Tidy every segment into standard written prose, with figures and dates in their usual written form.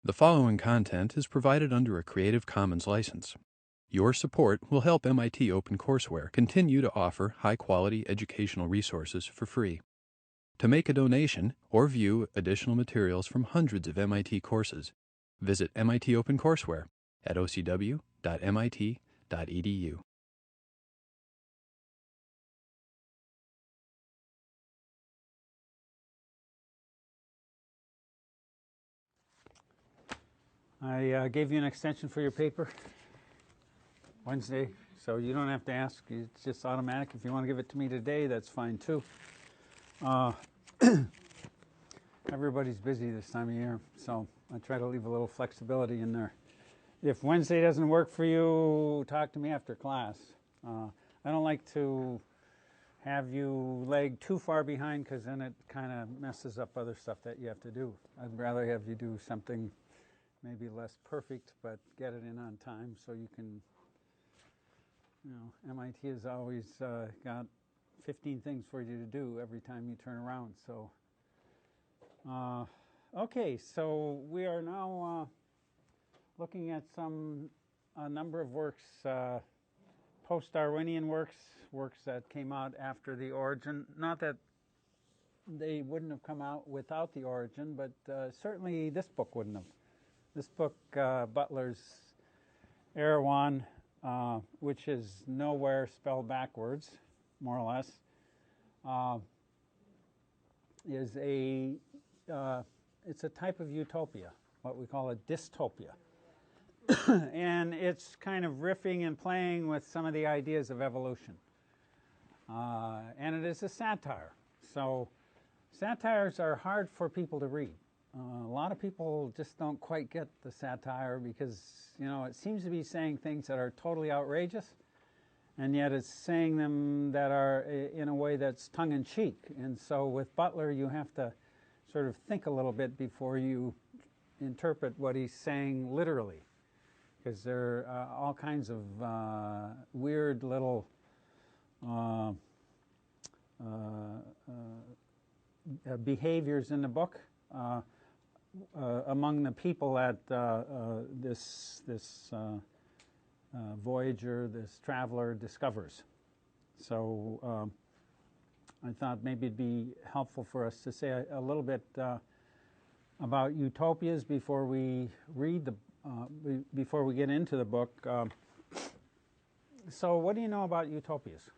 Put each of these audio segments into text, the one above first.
The following content is provided under a Creative Commons license. Your support will help MIT OpenCourseWare continue to offer high-quality educational resources for free. To make a donation or view additional materials from hundreds of MIT courses, visit MIT OpenCourseWare at ocw.mit.edu. I gave you an extension for your paper Wednesday, so you don't have to ask. It's just automatic. If you want to give it to me today, that's fine too. Everybody's busy this time of year, so I try to leave a little flexibility in there. If Wednesday doesn't work for you, talk to me after class. I don't like to have you lag too far behind because then it kind of messes up other stuff that you have to do. I'd rather have you do something maybe less perfect, but get it in on time so you can, MIT has always got 15 things for you to do every time you turn around. So, okay, so we are now looking at a number of works, post-Darwinian works that came out after the origin. Not that they wouldn't have come out without the origin, but certainly this book wouldn't have. This book, Butler's Erewhon, which is nowhere spelled backwards, more or less, is it's a type of utopia, what we call a dystopia. And it's kind of riffing and playing with some of the ideas of evolution. And it is a satire. So satires are hard for people to read. A lot of people just don't quite get the satire because, it seems to be saying things that are totally outrageous, and yet it's saying them that are in a way that's tongue-in-cheek. And so with Butler, you have to sort of think a little bit before you interpret what he's saying literally, because there are all kinds of weird little behaviors in the book. Among the people at this voyager, this traveler discovers. So I thought maybe it'd be helpful for us to say a little bit about utopias before we read before we get into the book. So what do you know about utopias?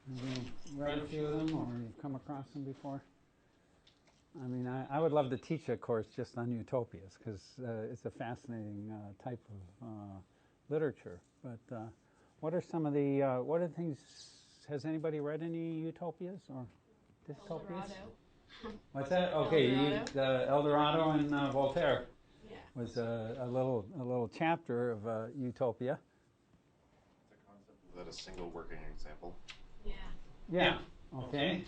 Have you read a few of them, or you've come across them before? I mean, I would love to teach a course just on utopias because it's a fascinating type of literature. But what are some of what are the things? Has anybody read any utopias or dystopias? What's that? Okay, El Dorado and Voltaire was a little chapter of utopia. The concept is that a single working example. Yeah. Okay.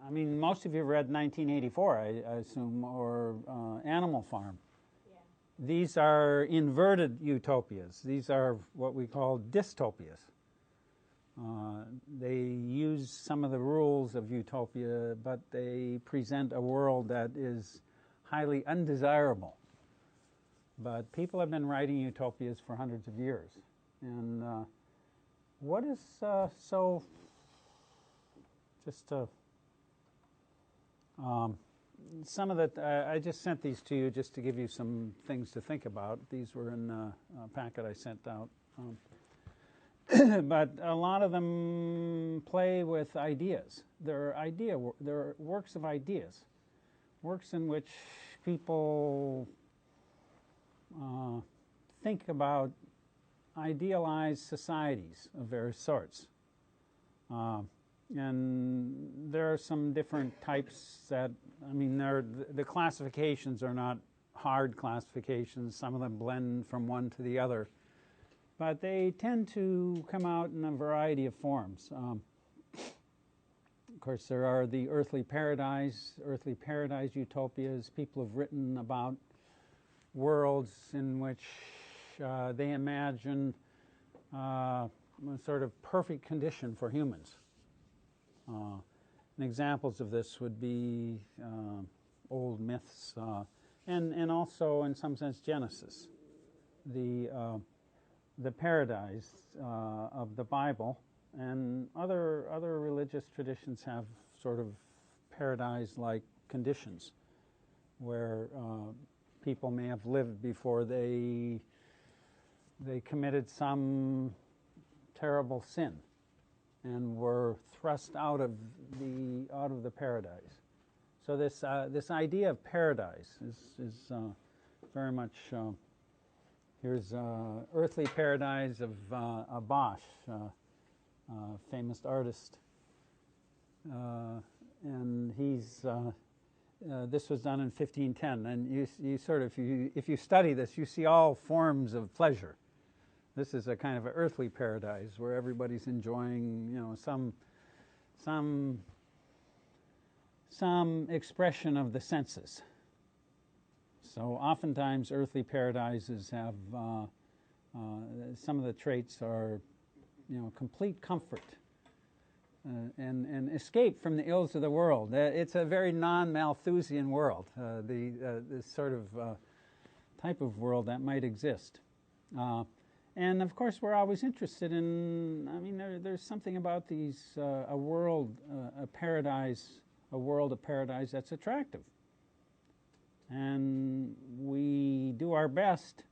I mean, most of you read 1984, I assume, or Animal Farm. Yeah. These are inverted utopias. These are what we call dystopias. They use some of the rules of utopia, but they present a world that is highly undesirable. But people have been writing utopias for hundreds of years. And what is so, just to... some of that, I just sent these to you just to give you some things to think about. These were in a packet I sent out. But a lot of them play with ideas. They're works of ideas, works in which people think about idealized societies of various sorts. And there are some different types that, the classifications are not hard classifications. Some of them blend from one to the other. But they tend to come out in a variety of forms. Of course, there are the earthly paradise utopias. People have written about worlds in which they imagine a sort of perfect condition for humans. And examples of this would be old myths and also, in some sense, Genesis. The paradise of the Bible, and other religious traditions have sort of paradise-like conditions where people may have lived before they committed some terrible sin and were thrust out of the paradise. So this idea of paradise is very much. Here's Earthly Paradise of Bosch, famous artist, and he's. This was done in 1510, and you sort of, if you study this, you see all forms of pleasure. This is a kind of an earthly paradise where everybody's enjoying, some expression of the senses. So oftentimes earthly paradises have some of the traits are, complete comfort and escape from the ills of the world. It's a very non-Malthusian world, this sort of type of world that might exist. And of course, we're always interested in. There's something about these a world of paradise that's attractive. And we do our best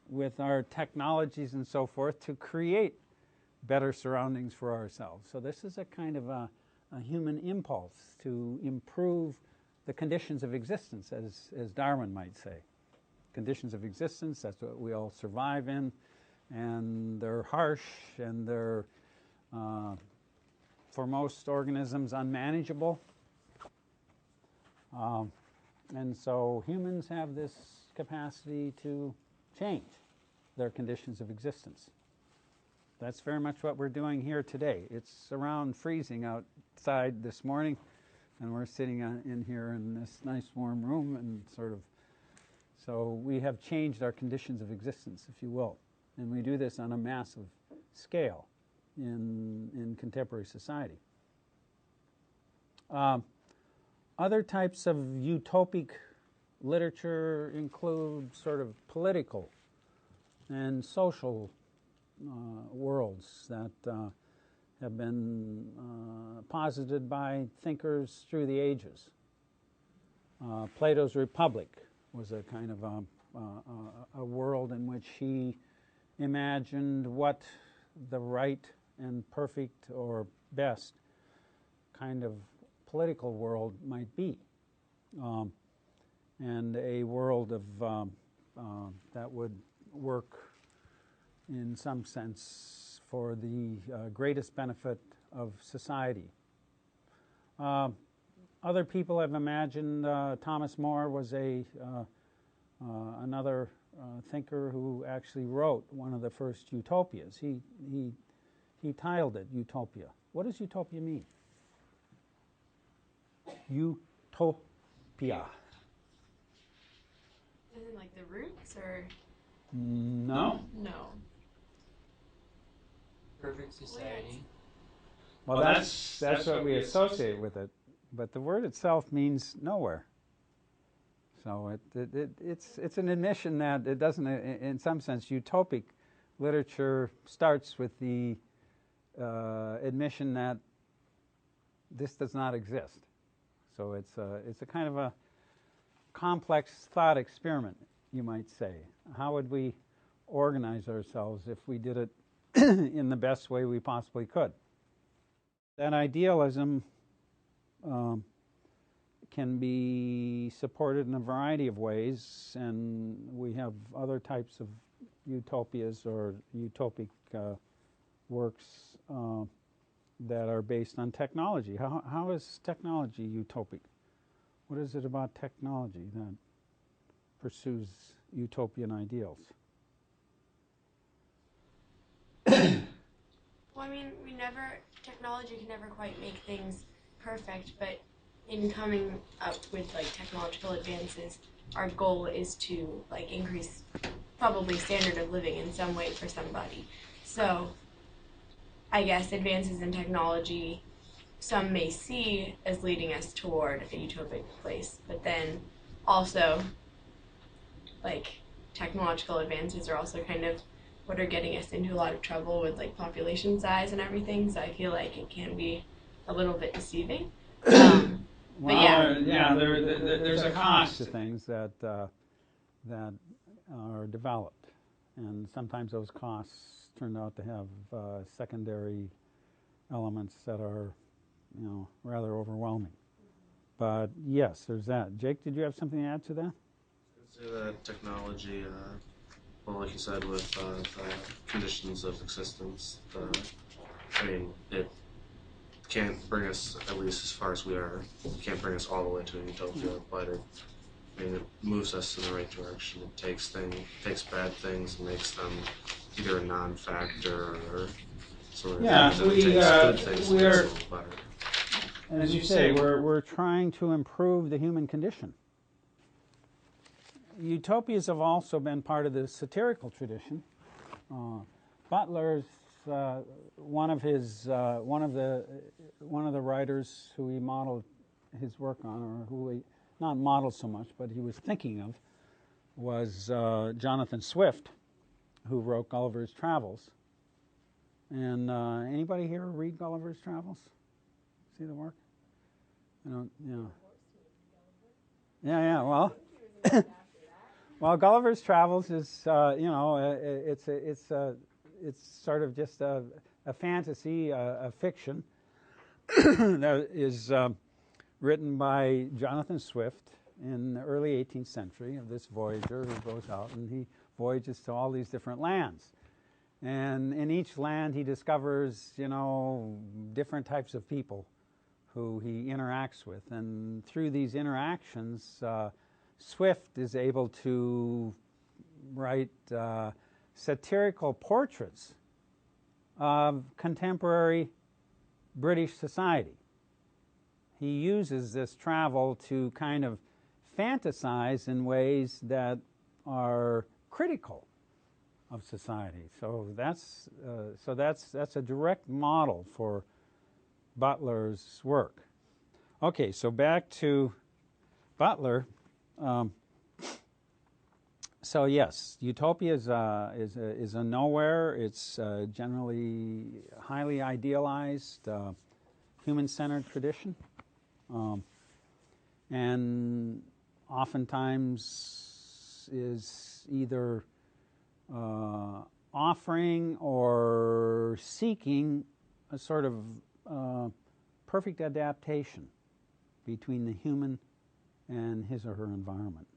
with our technologies and so forth to create better surroundings for ourselves. So this is a kind of a human impulse to improve the conditions of existence, as Darwin might say. Conditions of existence, that's what we all survive in, and they're harsh, and they're, for most organisms, unmanageable. And so humans have this capacity to change their conditions of existence. That's very much what we're doing here today. It's around freezing outside this morning, and we're sitting in here in this nice warm room, and so we have changed our conditions of existence, if you will. And we do this on a massive scale in contemporary society. Other types of utopic literature include sort of political and social worlds that have been posited by thinkers through the ages. Plato's Republic was a kind of a world in which he imagined what the right and perfect or best kind of political world might be, and a world of that would work in some sense for the greatest benefit of society. Other people have imagined. Thomas More was another thinker who actually wrote one of the first utopias. He titled it Utopia. What does utopia mean? Utopia. Is it like the roots or? No. No. Perfect society. Well, that's what we associate with it, but the word itself means nowhere. So it's an admission that it doesn't. In some sense, utopic literature starts with the admission that this does not exist. So it's a kind of a complex thought experiment, you might say. How would we organize ourselves if we did it in the best way we possibly could? That idealism can be supported in a variety of ways, and we have other types of utopias or utopic works that are based on technology. How is technology utopic? What is it about technology that pursues utopian ideals? Well, I mean, technology can never quite make things perfect, but in coming up with technological advances, our goal is to increase probably standard of living in some way for somebody. So I guess advances in technology some may see as leading us toward a utopic place, but then also like technological advances are also kind of what are getting us into a lot of trouble with like population size and everything. So I feel like it can be a little bit deceiving. Well, there's a cost to things that that are developed, and sometimes those costs turn out to have secondary elements that are, rather overwhelming. But yes, there's that. Jake, did you have something to add to that? I'd say that technology, well, like you said, with the conditions of existence, it can't bring us, at least as far as we are, it can't bring us all the way to a utopia, but it moves us in the right direction. It takes bad things and makes them either a non-factor or sort of takes good things and makes them better. As you say, we're trying to improve the human condition. Utopias have also been part of the satirical tradition. Butler's one of the writers who he modeled his work on, or who he not modeled so much, but he was thinking of, was Jonathan Swift, who wrote Gulliver's Travels. And anybody here read Gulliver's Travels? See the work? Yeah. Well, well, Gulliver's Travels is it's sort of just a fantasy, a fiction that is written by Jonathan Swift in the early 18th century, of this voyager who goes out and he voyages to all these different lands. And in each land he discovers, different types of people who he interacts with. And through these interactions, Swift is able to write satirical portraits of contemporary British society. He uses this travel to kind of fantasize in ways that are critical of society. So that's a direct model for Butler's work. Okay, so back to Butler. So yes, utopia is a nowhere. It's generally highly idealized, human-centered tradition, and oftentimes is either offering or seeking a sort of perfect adaptation between the human and his or her environment.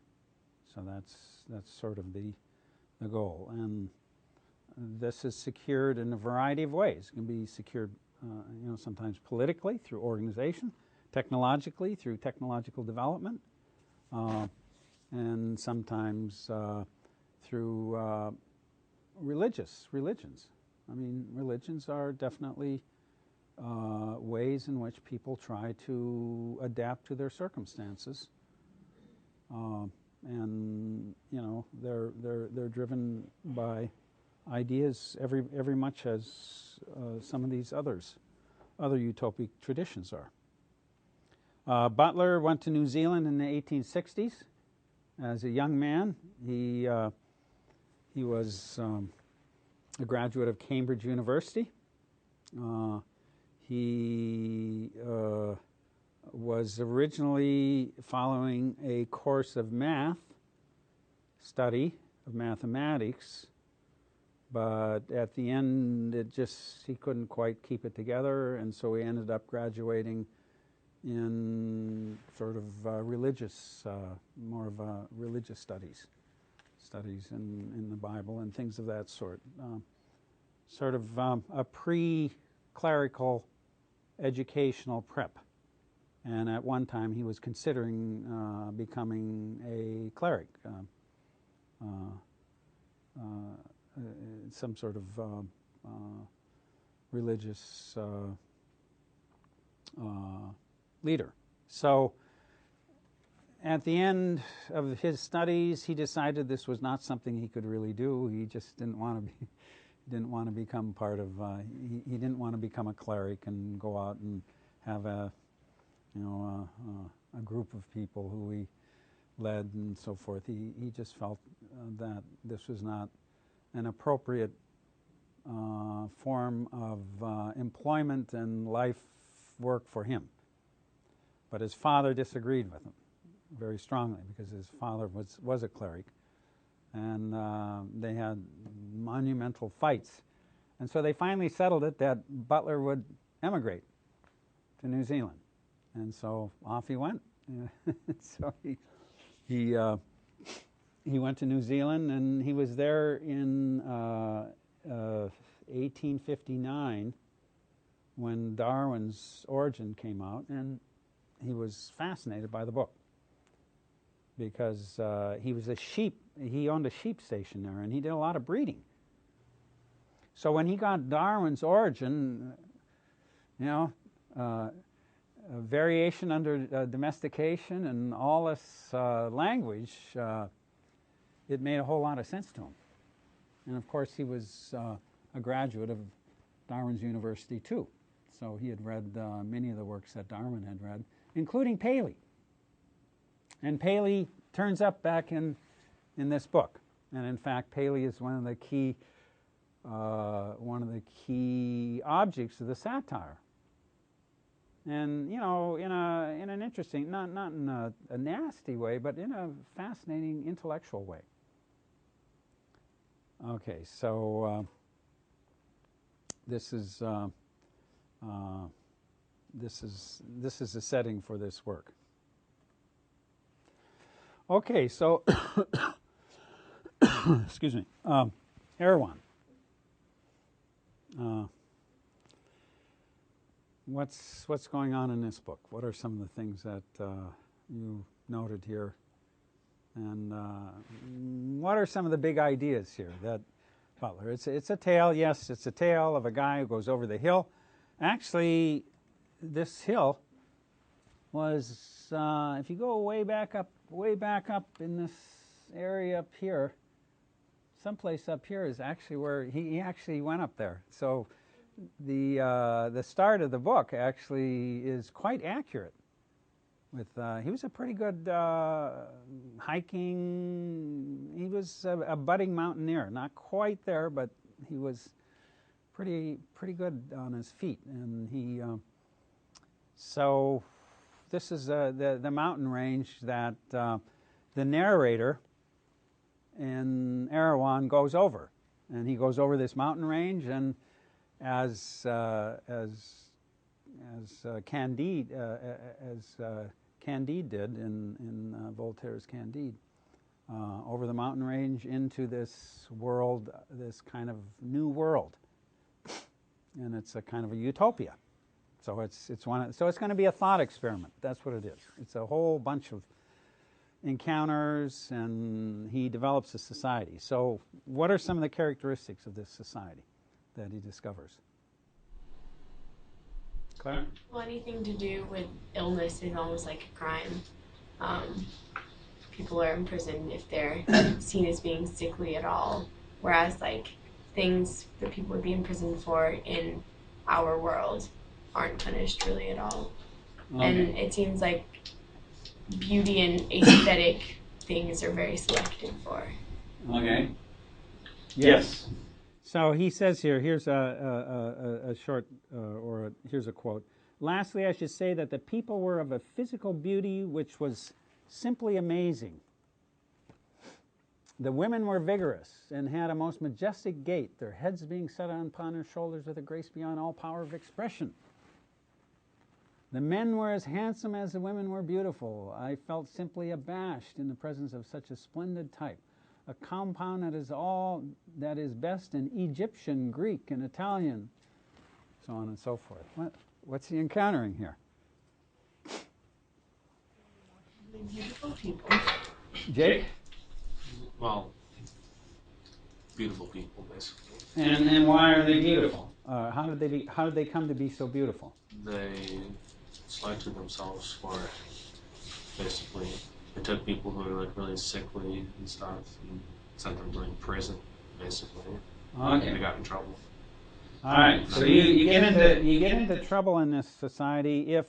So that's sort of the goal. And this is secured in a variety of ways. It can be secured, sometimes politically through organization, technologically through technological development, and sometimes through religions. I mean, religions are definitely ways in which people try to adapt to their circumstances, and they're driven by ideas every much as some of these other utopic traditions are. Butler went to New Zealand in the 1860s as a young man. He was a graduate of Cambridge University. He was originally following a course of study of mathematics, but at the end he couldn't quite keep it together, and so he ended up graduating in sort of religious, more of religious studies in the Bible and things of that sort. Sort of a pre-clerical educational prep. And at one time he was considering becoming a cleric, some sort of religious leader. So at the end of his studies, he decided this was not something he could really do. He just didn't want to become part of. He didn't want to become a cleric and go out and have a group of people who he led and so forth. He just felt that this was not an appropriate form of employment and life work for him. But his father disagreed with him very strongly because his father was a cleric, and they had monumental fights. And so they finally settled it that Butler would emigrate to New Zealand. And so off he went. So he went to New Zealand, and he was there in 1859 when Darwin's Origin came out, and he was fascinated by the book because he owned a sheep station there, and he did a lot of breeding. So when he got Darwin's Origin, a variation under domestication and all this language, it made a whole lot of sense to him. And of course he was a graduate of Darwin's University too. So he had read many of the works that Darwin had read, including Paley. And Paley turns up back in this book. And in fact, Paley is one of the key objects of the satire. And in an interesting, not in a nasty way, but in a fascinating intellectual way. Okay, so this is the setting for this work. Okay, so excuse me, Erewhon. What's going on in this book? What are some of the things that you noted here? And what are some of the big ideas here that Butler? It's a tale, yes, it's a tale of a guy who goes over the hill. Actually, this hill was, if you go way back up in this area up here, someplace up here is actually where he actually went up there. So the start of the book actually is quite accurate. He was a pretty good hiking. He was a budding mountaineer, not quite there, but he was pretty good on his feet. And so this is the mountain range that the narrator in Erewhon goes over, and he goes over this mountain range, and as Candide did in Voltaire's Candide, over the mountain range into this world, this kind of new world, and it's a kind of a utopia. So it's going to be a thought experiment. That's what it is. It's a whole bunch of encounters, and he develops a society. So what are some of the characteristics of this society that he discovers? Claire? Well, anything to do with illness is almost like a crime. People are imprisoned if they're seen as being sickly at all, whereas like things that people would be imprisoned for in our world aren't punished really at all. Okay. And it seems like beauty and aesthetic things are very selected for. Okay. Yes. So he says here, here's a short, here's a quote. Lastly, I should say that the people were of a physical beauty which was simply amazing. The women were vigorous and had a most majestic gait, their heads being set upon their shoulders with a grace beyond all power of expression. The men were as handsome as the women were beautiful. I felt simply abashed in the presence of such a splendid type, a compound that is all that is best in Egyptian, Greek, and Italian, so on and so forth. What's he encountering here? Beautiful people. Jake? Well, beautiful people, basically. And why are they beautiful? How did they come to be so beautiful? They selected themselves for it, basically. They took people who were like really sickly and stuff and sent them to like prison, basically. Okay. And they got in trouble. All right. So you get into trouble in this society if.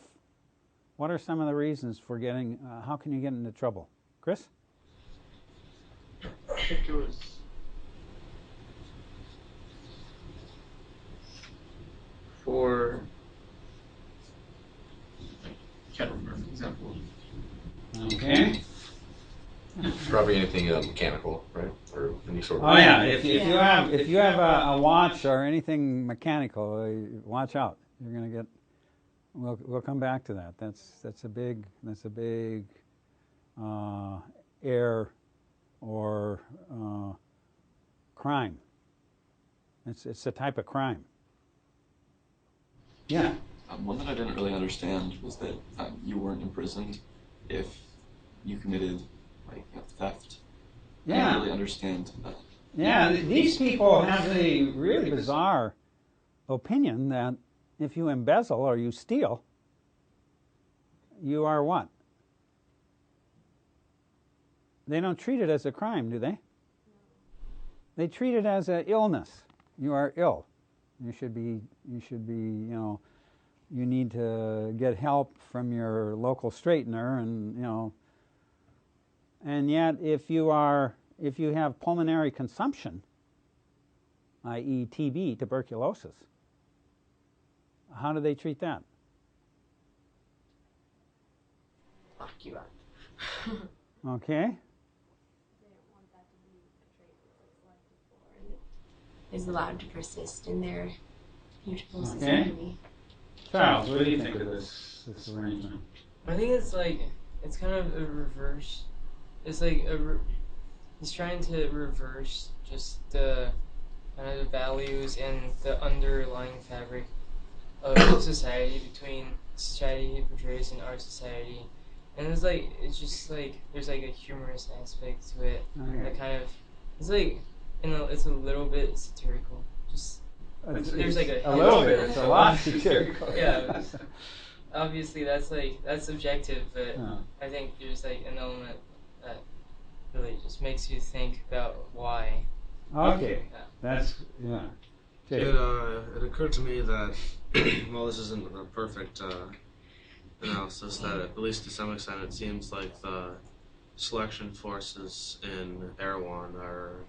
What are some of the reasons for getting? How can you get into trouble, Chris? I think it was for. I can't remember an example. Okay. Probably anything mechanical, right? Or any sort of. Oh yeah. If you have a watch or anything mechanical, watch out. You're gonna get. We'll come back to that. That's a big error or crime. It's a type of crime. Yeah. One that I didn't really understand was that you weren't imprisoned if you committed like theft. I Yeah. didn't really understand that. Yeah. These people have a really bizarre opinion that if you embezzle or you steal, you are what? They don't treat it as a crime, do they? They treat it as an illness. You are ill. You should be, you need to get help from your local straightener and, and yet if you have pulmonary consumption, i.e. TB, tuberculosis, how do they treat that? Lock you up. Okay. Is allowed to persist in their beautiful Okay. society. Charles, what do you think of this arrangement? I think it's kind of a reverse. It's like he's trying to reverse just the kind of the values and the underlying fabric of society between society he portrays and our society. And it's just there's like a humorous aspect to it. Okay. That kind of it's a little bit satirical. Just there's like a little bit. It's a lot satirical. Yeah. Obviously, that's subjective, but Yeah. I think there's like an element that really just makes you think about why. Okay. Yeah. That's yeah. Jake. It occurred to me that while this isn't a perfect analysis, that at least to some extent it seems like the selection forces in Erewhon are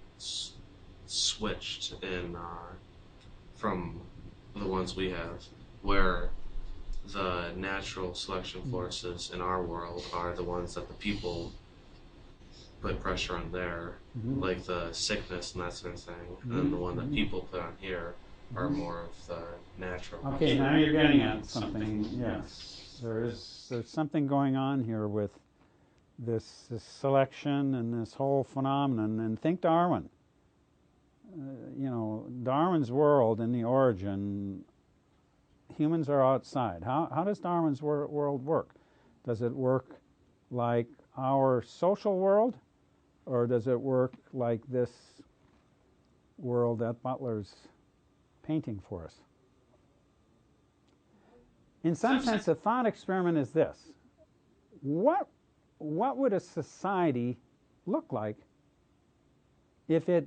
switched in from the ones we have, where the natural selection forces in our world are the ones that the people put pressure on there, like the sickness and that sort of thing, and the one that people put on here are more of the natural. Okay, now you're getting at something. Yes, there's something going on here with this selection and this whole phenomenon. And think Darwin. Darwin's world in the origin, humans are outside. How does Darwin's world work? Does it work like our social world, or does it work like this world that Butler's painting for us? In some sense, a thought experiment is this. What would a society look like if it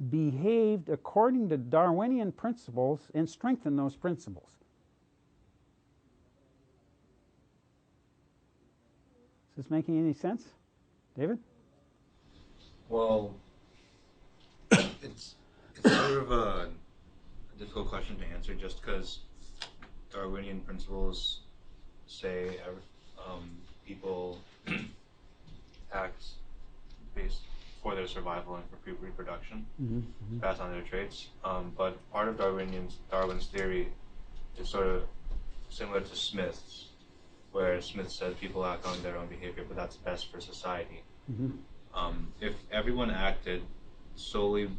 behaved according to Darwinian principles and strengthened those principles? Is this making any sense? David? Well, it's sort of a difficult question to answer just because Darwinian principles say people act based for their survival and for reproduction, pass on their traits. But part of Darwin's theory is sort of similar to Smith's, where Smith said people act on their own behavior, but that's best for society. If everyone acted solely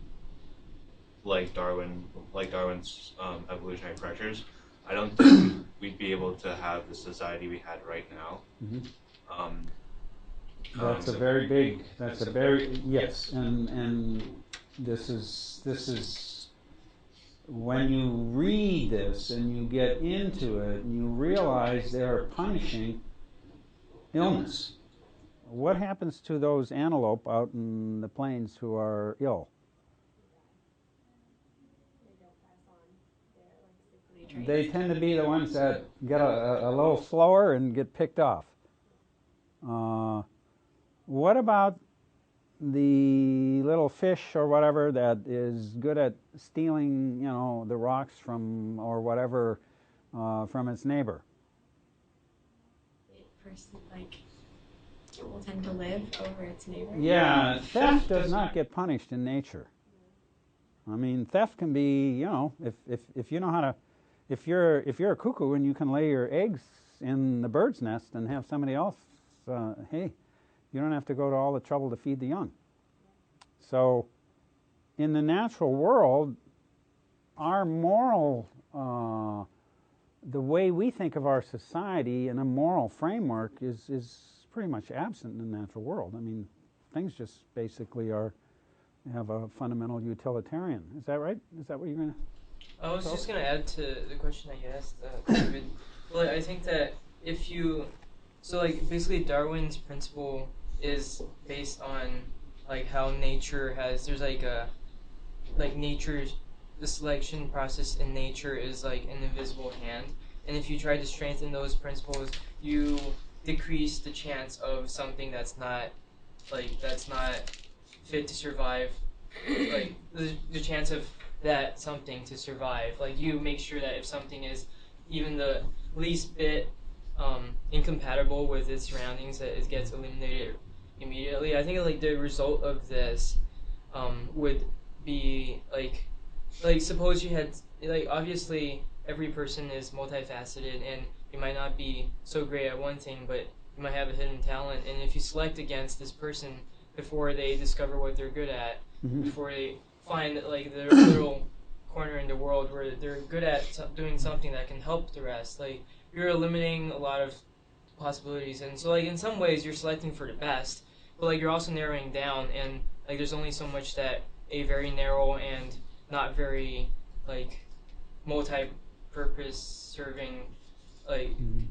like Darwin's evolutionary pressures, I don't think we'd be able to have the society we had right now. That's a very big. That's a very yes, and this is when you read this and you get into it and you realize they're punishing illness. What happens to those antelope out in the plains who are ill? they tend to be the ones that get a little slower and get picked off. What about the little fish or whatever that is good at stealing, the rocks from or whatever from its neighbor? It will tend to live over its neighbor. Yeah, theft does not get punished in nature. I mean, theft can be, if you know how to, if you're a cuckoo and you can lay your eggs in the bird's nest and have somebody else, hey, you don't have to go to all the trouble to feed the young. So, in the natural world, our moral, the way we think of our society in a moral framework is pretty much absent in the natural world. I mean, things just basically have a fundamental utilitarian. Is that right? Is that what you're going to? I was just going to add to the question that you asked, David. Well, I think that basically Darwin's principle is based on how nature there's nature's, the selection process in nature is like an invisible hand, and if you try to strengthen those principles, you decrease the chance of something that's not fit to survive, the chance of that something to survive. You make sure that if something is even the least bit incompatible with its surroundings, that it gets eliminated immediately. I think the result of this would be suppose you had obviously every person is multifaceted, and you might not be so great at one thing, but you might have a hidden talent, and if you select against this person before they discover what they're good at, before they find their little corner in the world where they're good at doing something that can help the rest, you're eliminating a lot of possibilities. And so in some ways you're selecting for the best, but you're also narrowing down, and there's only so much that a very narrow and not very multi-purpose serving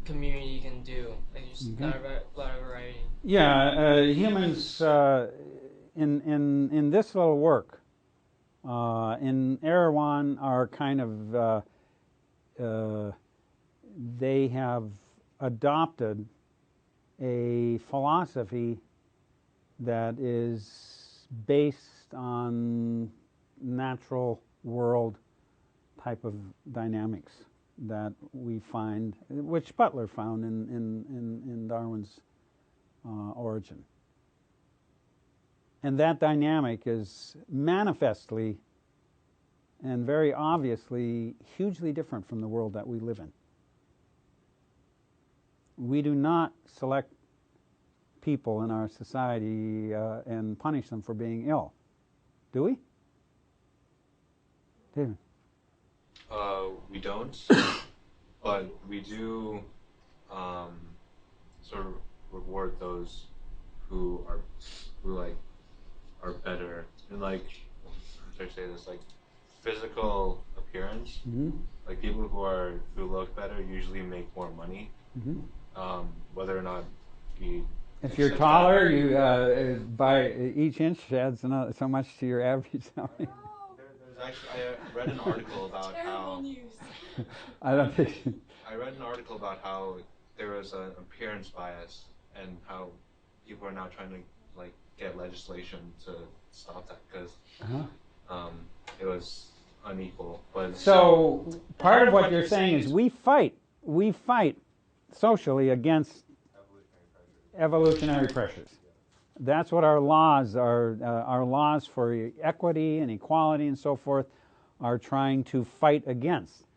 community can do. There's not a lot of variety. Yeah, humans in this little work in Erewhon are kind of they have adopted a philosophy that is based on natural world type of dynamics that we find, which Butler found in Darwin's Origin. And that dynamic is manifestly and very obviously hugely different from the world that we live in. We do not select people in our society and punish them for being ill, do we? David? We don't, but we do sort of reward those who are better, and how should I say this, physical appearance. People who look better usually make more money. Whether or not if you're taller, you by each inch adds so much to your average salary. I read an article about how I don't think. I read an article about how there was an appearance bias, and how people are now trying to get legislation to stop that because it was unequal. But so part of what you're saying is we fight socially against evolutionary pressures. That's what our laws are. Our laws for equity and equality and so forth are trying to fight against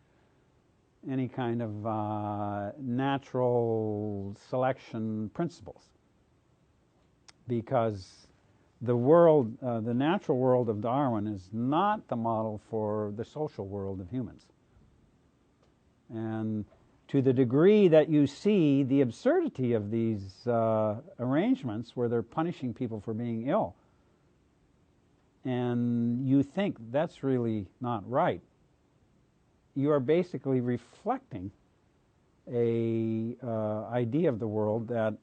any kind of natural selection principles, because the world, the natural world of Darwin is not the model for the social world of humans. And to the degree that you see the absurdity of these arrangements where they're punishing people for being ill, and you think that's really not right, you are basically reflecting a idea of the world that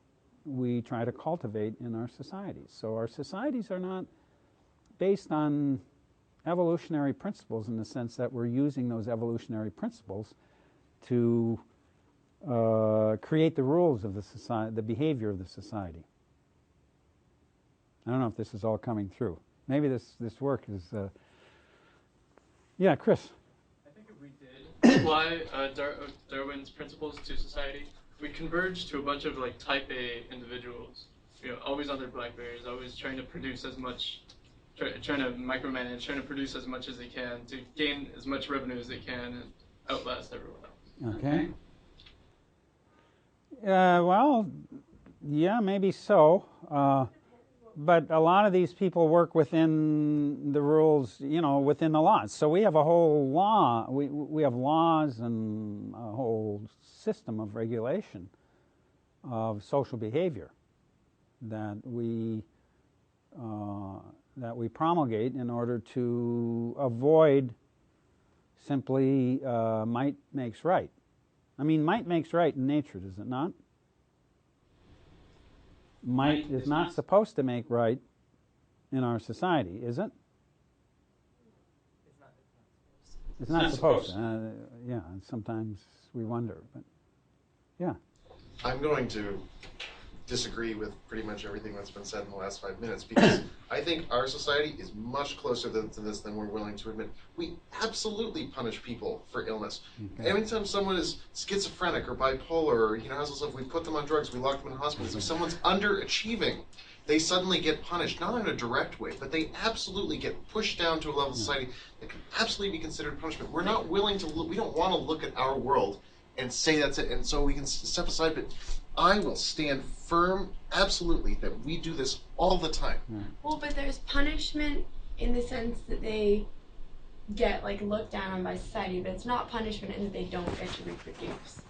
we try to cultivate in our societies. So our societies are not based on evolutionary principles in the sense that we're using those evolutionary principles to create the rules of the society, the behavior of the society. I don't know if this is all coming through. Maybe this work is. Yeah, Chris. I think if we did apply Darwin's principles to society, we'd converge to a bunch of like type A individuals, always on their Blackberries, always trying to produce as much, trying to micromanage, trying to produce as much as they can to gain as much revenue as they can and outlast everyone else. Okay. Well, yeah, maybe so. But a lot of these people work within the rules, within the laws. So we have a whole law. We have laws and a whole system of regulation of social behavior that we promulgate in order to avoid simply might makes right. I mean, might makes right in nature, does it not? Might is not supposed to make right in our society, is it? It's not supposed to. Yeah, and sometimes we wonder, but yeah. I'm going to disagree with pretty much everything that's been said in the last 5 minutes, because I think our society is much closer to this than we're willing to admit. We absolutely punish people for illness. Okay. Anytime someone is schizophrenic or bipolar or has all stuff, we put them on drugs, we lock them in hospitals. If someone's underachieving, they suddenly get punished, not in a direct way, but they absolutely get pushed down to a level of society that can absolutely be considered punishment. We're not willing to look, we don't want to look at our world and say that's it, and so we can step aside, but I will stand firm, absolutely, that we do this all the time. Well, but there's punishment in the sense that they get looked down on by society, but it's not punishment in that they don't get to reproduce.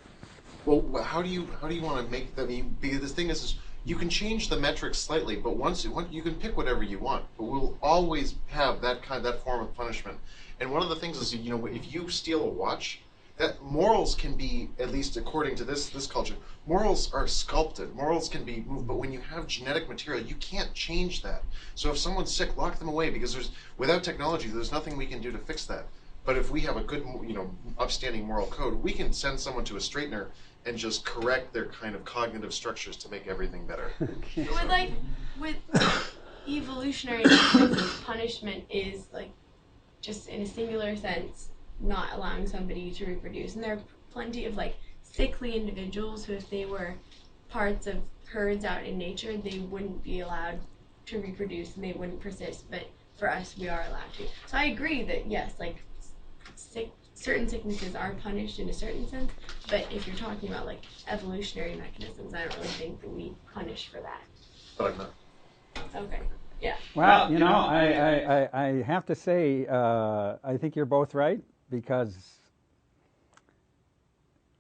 Well, how do you want to make them? Because this thing is, you can change the metrics slightly, but once you can pick whatever you want, but we'll always have that form of punishment. And one of the things is, if you steal a watch, that morals can be, at least according to this culture, morals are sculpted. Morals can be moved, but when you have genetic material, you can't change that. So if someone's sick, lock them away, because without technology, there's nothing we can do to fix that. But if we have a good, upstanding moral code, we can send someone to a straightener and just correct their kind of cognitive structures to make everything better. With evolutionary mechanisms, punishment is just in a singular sense not allowing somebody to reproduce, and there are plenty of sickly individuals who, if they were parts of herds out in nature, they wouldn't be allowed to reproduce and they wouldn't persist, but for us we are allowed to. So I agree that yes, certain sicknesses are punished in a certain sense, but if you're talking about evolutionary mechanisms, I don't really think that we punish for that. But I'm not. Okay. Yeah. Well, I have to say, I think you're both right, because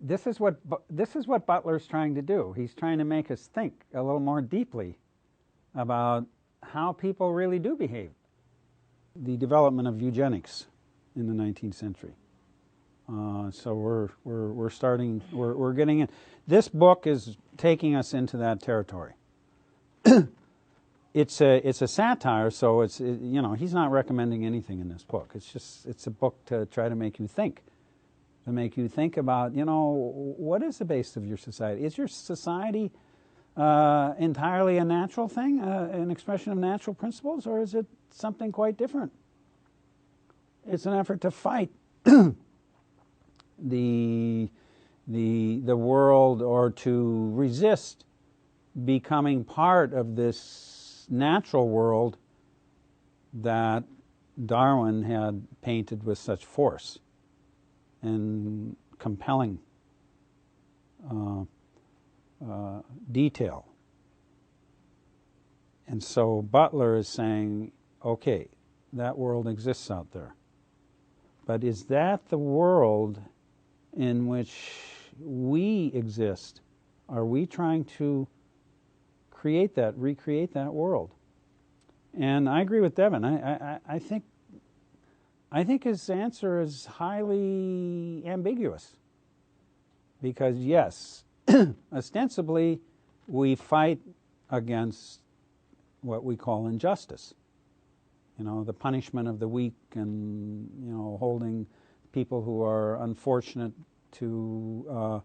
this is what Butler's trying to do. He's trying to make us think a little more deeply about how people really do behave. The development of eugenics in the 19th century. So we're getting in. This book is taking us into that territory. It's a satire, so he's not recommending anything in this book. It's a book to try to make you think about what is the base of your society. Is your society entirely a natural thing, an expression of natural principles, or is it something quite different? It's an effort to fight the world, or to resist becoming part of this natural world that Darwin had painted with such force and compelling detail. And so Butler is saying, okay, that world exists out there. But is that the world in which we exist? Are we trying to recreate that world? And I agree with Devin. I think his answer is highly ambiguous. Because yes, ostensibly we fight against what we call injustice. The punishment of the weak, and holding people who are unfortunate to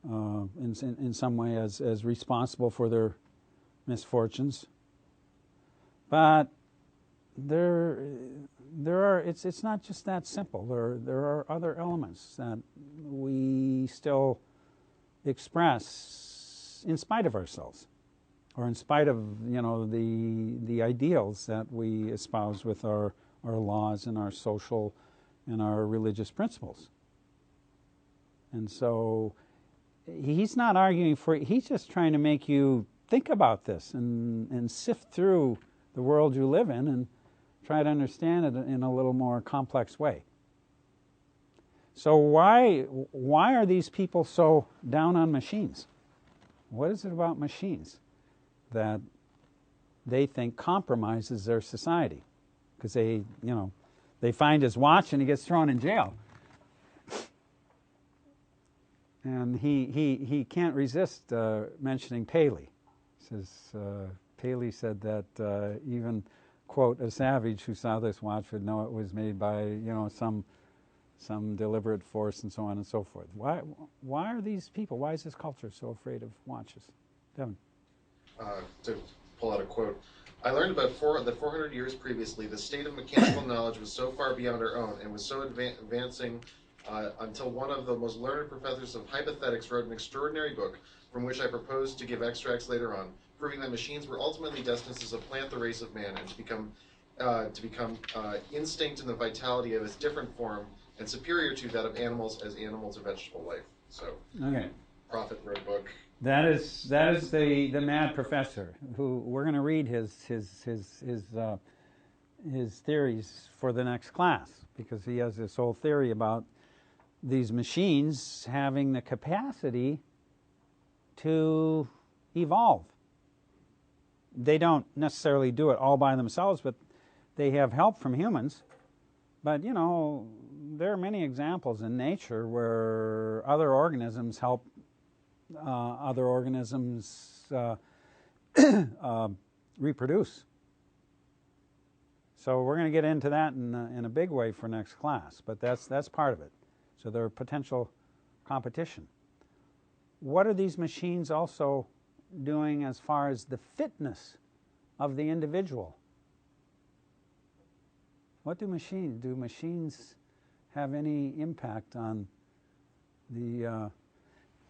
in some way as responsible for their misfortunes. But there are it's not just that simple. There are other elements that we still express in spite of ourselves, or in spite of the ideals that we espouse with our laws and our social and our religious principles. And so he's not arguing for it. He's just trying to make you think about this and sift through the world you live in and try to understand it in a little more complex way. So why are these people so down on machines? What is it about machines that they think compromises their society? Because they find his watch and he gets thrown in jail. And he can't resist mentioning Paley. He says Paley said that even, quote, a savage who saw this watch would know it was made by some deliberate force, and so on and so forth. Why are these people? Why is this culture so afraid of watches? Devin. To pull out a quote, I learned that 400 years previously, the state of mechanical knowledge was so far beyond our own and was so advancing until one of the most learned professors of hypothetics wrote an extraordinary book from which I propose to give extracts later on, proving that machines were ultimately destined to supplant the race of man and to become instinct in the vitality of its different form and superior to that of animals as animals of vegetable life. So, okay. Prophet wrote a book. That is the mad professor who we're going to read his theories for the next class, because he has this whole theory about these machines having the capacity to evolve. They don't necessarily do it all by themselves, but they have help from humans. But there are many examples in nature where other organisms help other organisms reproduce. So we're going to get into that in a big way for next class, but that's part of it. So there are potential competition. What are these machines also doing as far as the fitness of the individual? What do machines do? Machines have any impact on the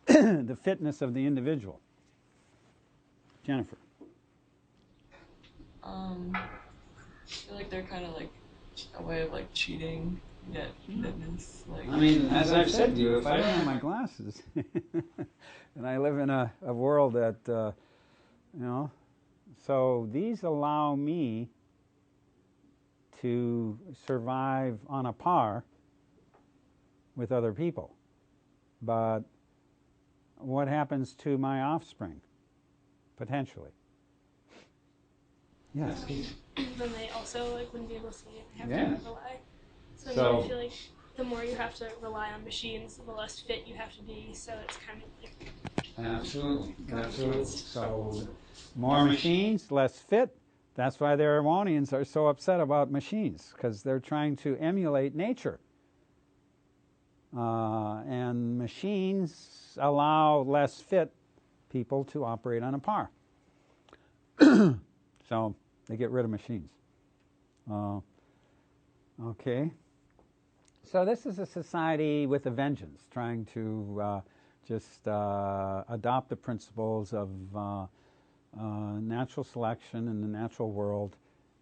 the fitness of the individual? Jennifer. I feel like they're kind of like a way of like cheating yet fitness. Like, I mean, as I've said to you, if I don't have my glasses, and I live in a world that so these allow me to survive on a par with other people. But what happens to my offspring, potentially? Yes. Then they also wouldn't be able to see it. They have to rely. So I feel like the more you have to rely on machines, the less fit you have to be. So it's kind of like absolutely. So more machines, less fit. That's why the Erewhonians are so upset about machines, because they're trying to emulate nature. And machines allow less fit people to operate on a par. So they get rid of machines. Okay. So this is a society with a vengeance, trying to just adopt the principles of natural selection in the natural world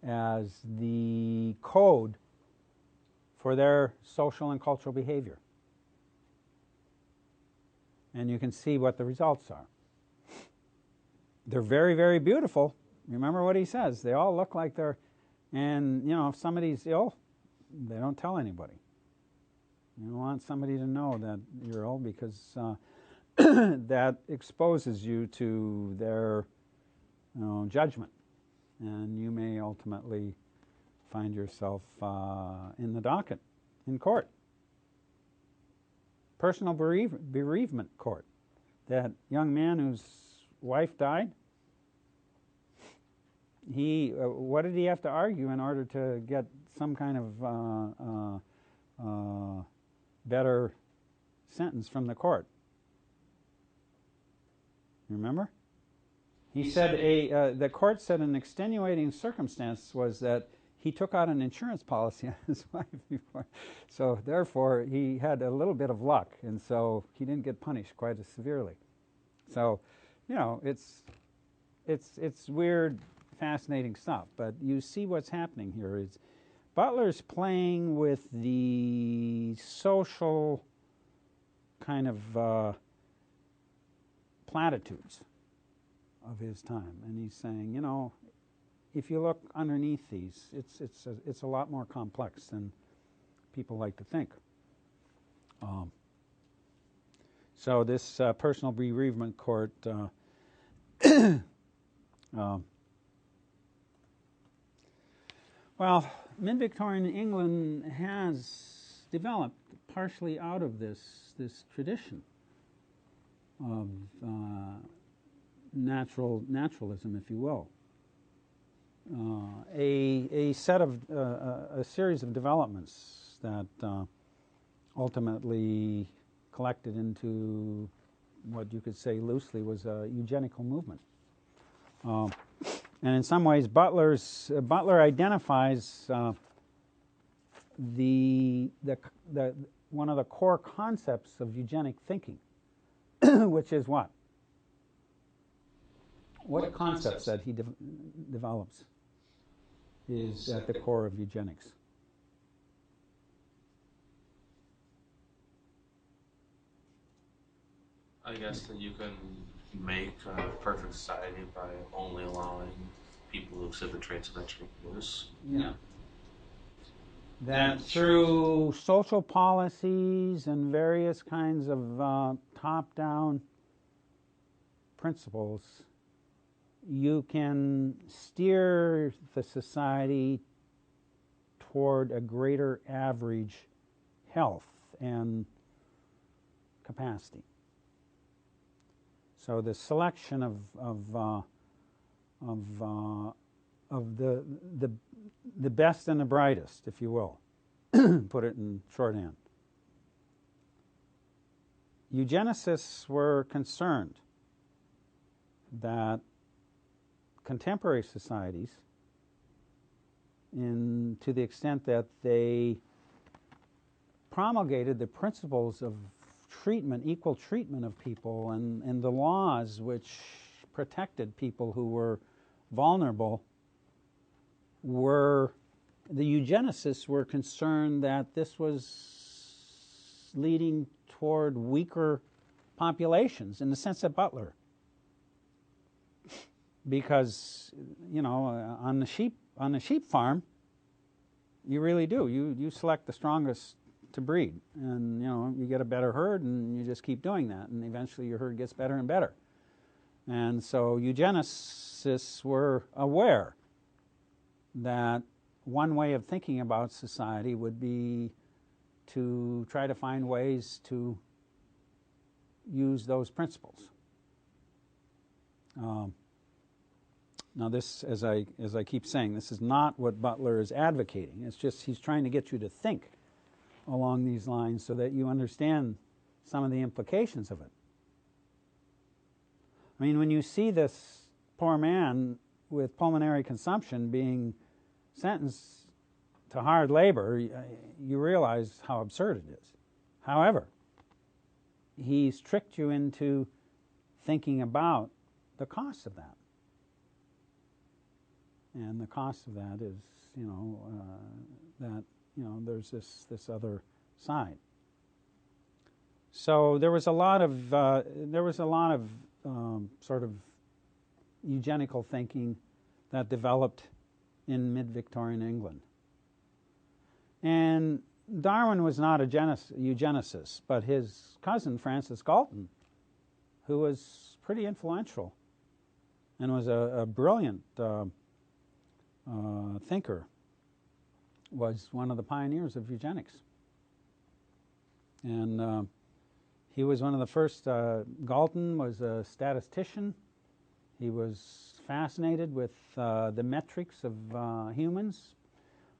as the code for their social and cultural behavior. And you can see what the results are. They're very, very beautiful. Remember what he says. They all look like they're, and if somebody's ill, they don't tell anybody. You don't want somebody to know that you're ill, because that exposes you to their judgment. And you may ultimately find yourself in the docket, in court. Personal bereavement court. That young man whose wife died, what did he have to argue in order to get some kind of better sentence from the court. Remember? He said the court said an extenuating circumstance was that he took out an insurance policy on his wife before. So therefore, he had a little bit of luck, and so he didn't get punished quite as severely. So, you know, it's weird, fascinating stuff. But you see what's happening here is Butler's playing with the social kind of platitudes of his time, and he's saying, you know, if you look underneath these, it's a lot more complex than people like to think. So this personal bereavement court well, mid-Victorian England has developed partially out of this tradition of naturalism, if you will. A series of developments that ultimately collected into what you could say loosely was a eugenical movement. And in some ways, Butler identifies one of the core concepts of eugenic thinking, which is what? What concepts that he develops is at the core of eugenics? I guess that you can make a perfect society by only allowing people who exhibit traits of extra abuse. Yeah. That through social policies and various kinds of top-down principles, you can steer the society toward a greater average health and capacity. So the selection of the best and the brightest, if you will, put it in shorthand. Eugenicists were concerned that contemporary societies, to the extent that they promulgated the principles of treatment, equal treatment of people, and the laws which protected people who were vulnerable, the eugenicists were concerned that this was leading toward weaker populations, in the sense of Butler. Because, you know, on the sheep farm, you really do. You select the strongest to breed, and you know, you get a better herd, and you just keep doing that, and eventually your herd gets better and better. And so eugenicists were aware that one way of thinking about society would be to try to find ways to use those principles. Now this, as I keep saying, this is not what Butler is advocating. It's just he's trying to get you to think along these lines so that you understand some of the implications of it. I mean, when you see this poor man with pulmonary consumption being sentenced to hard labor, you realize how absurd it is. However, he's tricked you into thinking about the cost of that. And the cost of that is, you know, that, you know, there's this other side. So there was a lot of sort of eugenical thinking that developed in mid-Victorian England. And Darwin was not a eugenicist, but his cousin Francis Galton, who was pretty influential and was a brilliant thinker, was one of the pioneers of eugenics. And he was one of the first. Galton was a statistician. He was fascinated with the metrics of humans,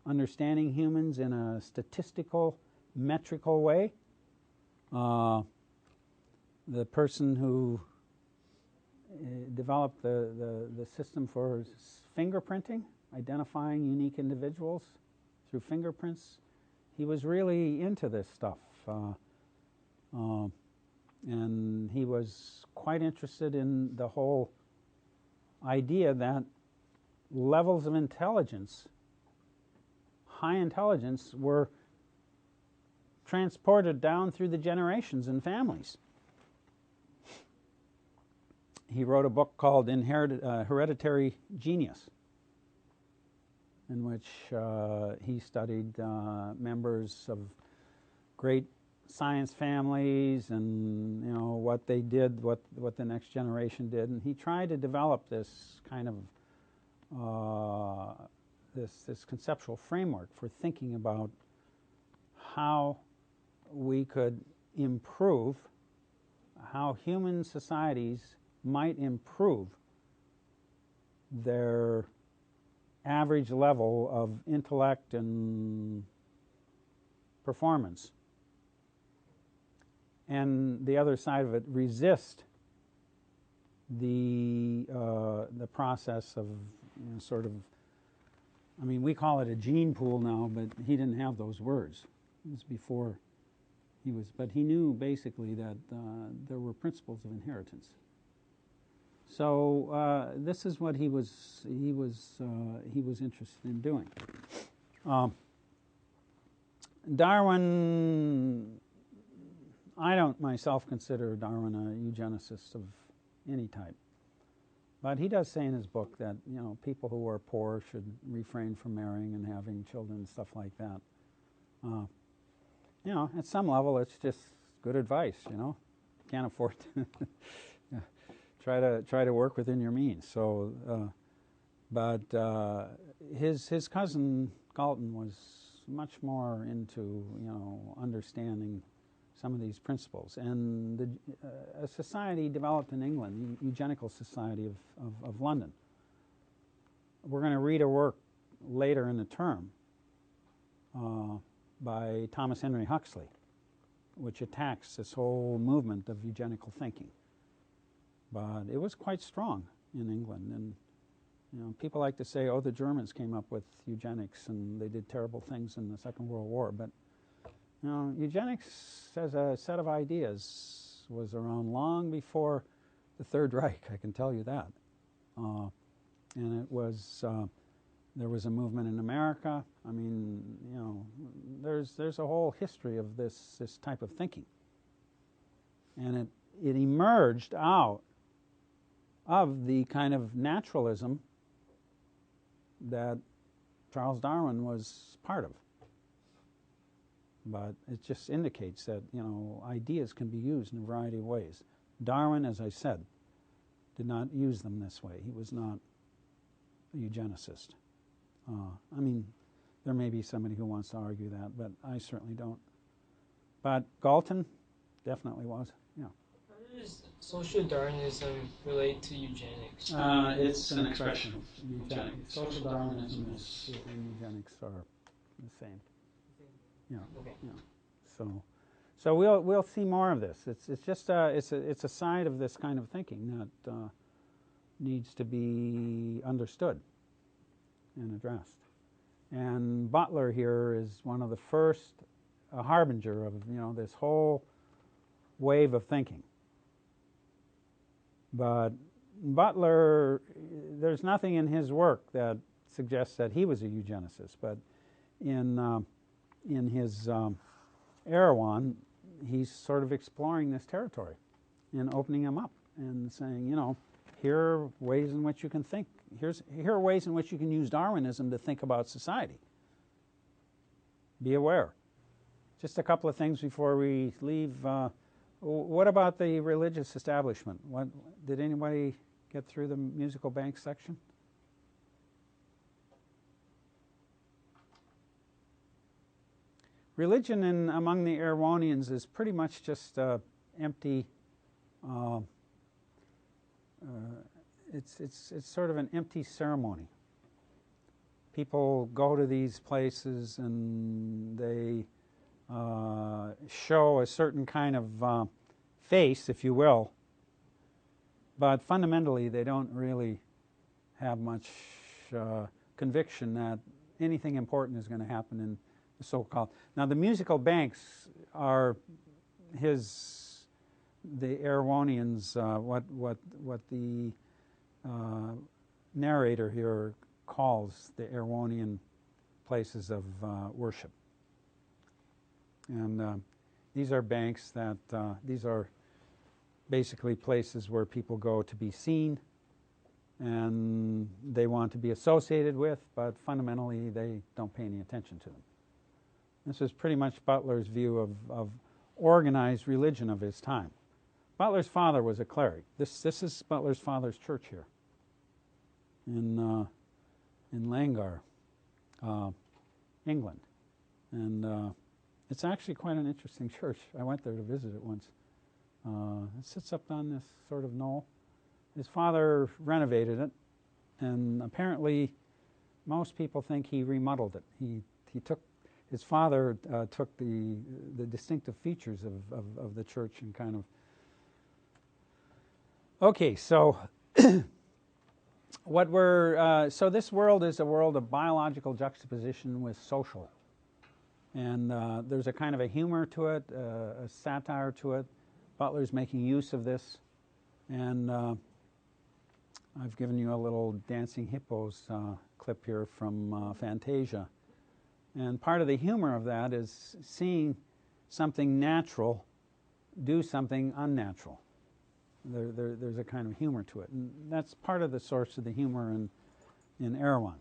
understanding humans in a statistical, metrical way. The person who developed the system for fingerprinting, identifying unique individuals through fingerprints, he was really into this stuff. And he was quite interested in the whole idea that levels of intelligence, high intelligence, were transported down through the generations and families. He wrote a book called Hereditary Genius, in which he studied members of great science families and what they did, what the next generation did, and he tried to develop this kind of this conceptual framework for thinking about how we could improve, how human societies might improve their average level of intellect and performance. And the other side of it, resist the process of sort of, I mean, we call it a gene pool now, but he didn't have those words. It was before he was, but he knew basically that there were principles of inheritance. So this is what he was interested in doing. Darwin, I don't myself consider Darwin a eugenicist of any type, but he does say in his book that people who are poor should refrain from marrying and having children and stuff like that. At some level, it's just good advice. Can't afford to try to work within your means. So, but his cousin Galton was much more into understanding some of these principles, and a society developed in England, the Eugenical Society of London. We're going to read a work later in the term by Thomas Henry Huxley, which attacks this whole movement of eugenical thinking. But it was quite strong in England, and people like to say, oh, the Germans came up with eugenics and they did terrible things in the Second World War, but eugenics as a set of ideas was around long before the Third Reich, I can tell you that. And it was, there was a movement in America. I mean, there's a whole history of this type of thinking. And it emerged out of the kind of naturalism that Charles Darwin was part of. But it just indicates that, ideas can be used in a variety of ways. Darwin, as I said, did not use them this way. He was not a eugenicist. I mean, there may be somebody who wants to argue that, but I certainly don't. But Galton definitely was, yeah. How does social Darwinism relate to eugenics? It's an expression of eugenics. Social Darwinism and eugenics are the same. Yeah. Okay. Yeah. So we'll see more of this. It's just it's a side of this kind of thinking that needs to be understood and addressed. And Butler here is one of the first, a harbinger of this whole wave of thinking. But Butler, there's nothing in his work that suggests that he was a eugenicist, but in his Erewhon, he's sort of exploring this territory and opening him up and saying, here are ways in which you can think. Here are ways in which you can use Darwinism to think about society. Be aware. Just a couple of things before we leave. What about the religious establishment? Did anybody get through the musical bank section? Religion among the Erewhonians is pretty much just empty. It's sort of an empty ceremony. People go to these places and they show a certain kind of face, if you will, but fundamentally they don't really have much conviction that anything important is going to happen in the so-called. Now the musical banks are the Erewhonians, what the narrator here calls the Erewhonian places of worship. And these are banks that, these are basically places where people go to be seen and they want to be associated with, but fundamentally they don't pay any attention to them. This is pretty much Butler's view of organized religion of his time. Butler's father was a cleric. This is Butler's father's church here in Langar, England. And it's actually quite an interesting church. I went there to visit it once. It sits up on this sort of knoll. His father renovated it, and apparently most people think he remodeled it. His father took the distinctive features of the church and kind of. Okay, so so this world is a world of biological juxtaposition with social, and there's a kind of a humor to it, a satire to it. Butler's making use of this, and I've given you a little Dancing Hippos clip here from Fantasia. And part of the humor of that is seeing something natural do something unnatural. There's a kind of humor to it. And that's part of the source of the humor in Erewhon.